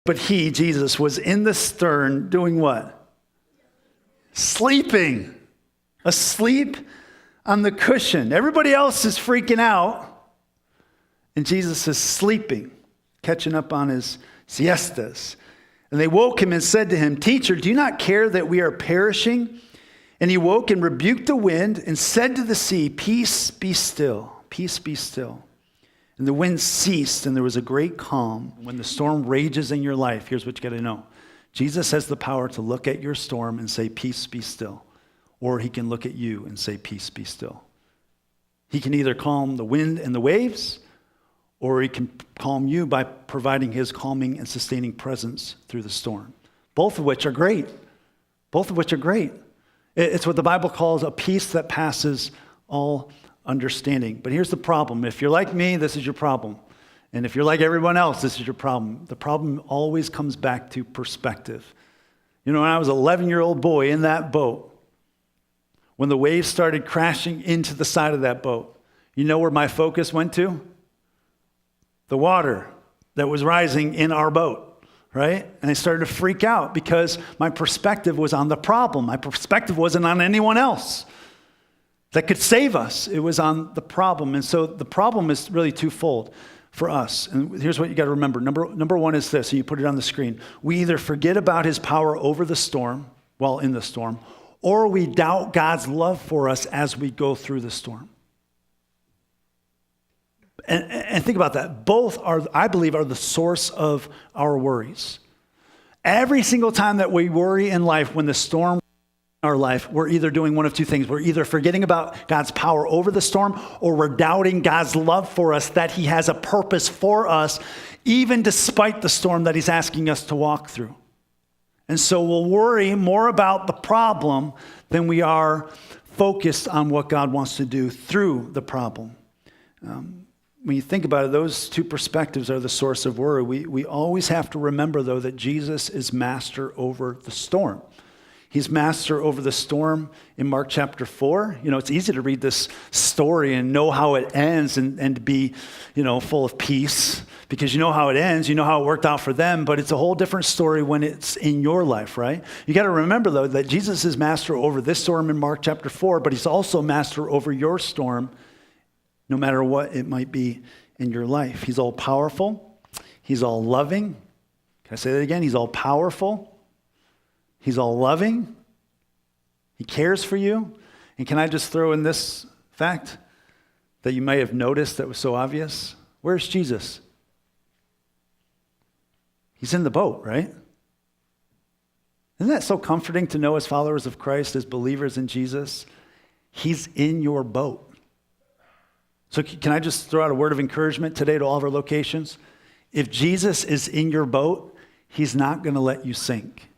But he, Jesus, was in the stern doing what? Sleeping. Asleep on the cushion. Everybody else is freaking out. And Jesus is sleeping, catching up on his siestas. And they woke him and said to him, "Teacher, do you not care that we are perishing?" And he woke and rebuked the wind and said to the sea, "Peace, be still. Peace, be still." And the wind ceased and there was a great calm. When the storm rages in your life, here's what you got to know. Jesus has the power to look at your storm and say, "Peace, be still." Or he can look at you and say, "Peace, be still." He can either calm the wind and the waves, or he can calm you by providing his calming and sustaining presence through the storm. Both of which are great. Both of which are great. It's what the Bible calls a peace that passes all understanding. But here's the problem. If you're like me, this is your problem. And if you're like everyone else, this is your problem. The problem always comes back to perspective. You know, when I was an 11-year-old boy in that boat, when the waves started crashing into the side of that boat, you know where my focus went to? The water that was rising in our boat, right? And I started to freak out because my perspective was on the problem. My perspective wasn't on anyone else that could save us. It was on the problem. And so the problem is really twofold for us. And here's what you got to remember. Number one is this, and you put it on the screen. We either forget about his power over the storm, while in the storm, or we doubt God's love for us as we go through the storm. And think about that. Both are, I believe, are the source of our worries. Every single time that we worry in life, when the storm in our life, we're either doing one of two things. We're either forgetting about God's power over the storm, or we're doubting God's love for us, that he has a purpose for us, even despite the storm that he's asking us to walk through. And so we'll worry more about the problem than we are focused on what God wants to do through the problem. When you think about it, those two perspectives are the source of worry. We always have to remember, though, that Jesus is master over the storm. He's master over the storm in Mark chapter 4. You know, it's easy to read this story and know how it ends and be, full of peace because you know how it ends. You know how it worked out for them, but it's a whole different story when it's in your life, right? You got to remember, though, that Jesus is master over this storm in Mark chapter 4, but he's also master over your storm, no matter what it might be in your life. He's all powerful. He's all loving. Can I say that again? He's all powerful. He's all loving. He cares for you. And can I just throw in this fact that you may have noticed that was so obvious? Where's Jesus? He's in the boat, right? Isn't that so comforting to know as followers of Christ, as believers in Jesus? He's in your boat. So can I just throw out a word of encouragement today to all of our locations? If Jesus is in your boat, he's not going to let you sink.